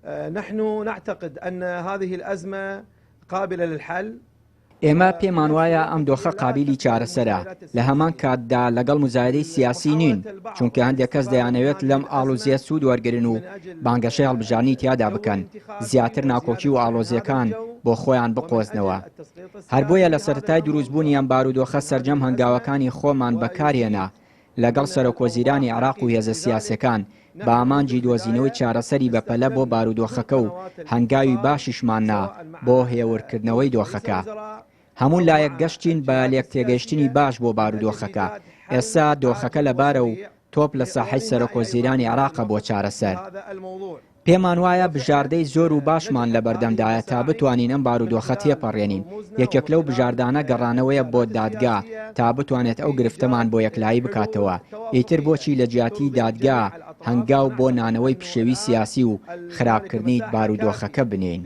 نحن نعتقد أن هذه الأزمة قابلة للحل. ئێمە پێمان وایە ئەم دۆخە قابلی چارەسەرە لە هەمان کاتدا لەگەڵ مزایدەی سیاسی نین، چونکە هەندێک کەس دەیانەوێت لەم ئاڵۆزیە سوود وەرگرن و بانگەشەی هەڵبژارنی تیادا بکەن، زیاتر ناکۆکی و ئاڵۆزیەکان بۆ خۆیان بقۆزنەوە. هەر بۆیە لە سەرەتای دروستبوونی ئەم بارودۆخە سەرجەم هەنگاوەکانی خۆمان بەکارهێنا لەگەڵ سەرۆکۆزیرانی عێراق و هێزە سیاسیەکان بە ئامانجی دۆزینەوەی چارەسەری بەپەلە بۆ بارودۆخەکە و هەنگاوی باشیشماننا بۆ هێورکردنەوەی دۆخەکە. هەموو لایەک گەشتین بە لێک تێگەیشتنی باش بۆ بارودۆخەکە. ئێستا دۆخەکە لەبارە و تۆپ لە ساحەی سەرۆکۆزیرانی عێراقە بۆ چارەسەر. پێمان وایە بژاردەی زۆر و باشمان لە بەردەمدایە تا بتوانین ئەم بارودۆخە تێپەڕێنین. یەکێک لەو بژاردانە گەڕانەوەیە بۆ دادگا تا بتوانێت ئەو گرفتەمان بۆ یەکلایی بکاتەوە. ئیتر بۆچی لە جیاتی دادگا هەنگاو بۆ نانەوەی پشێوی سیاسی و خراپکردنی بارودۆخەکە بنین.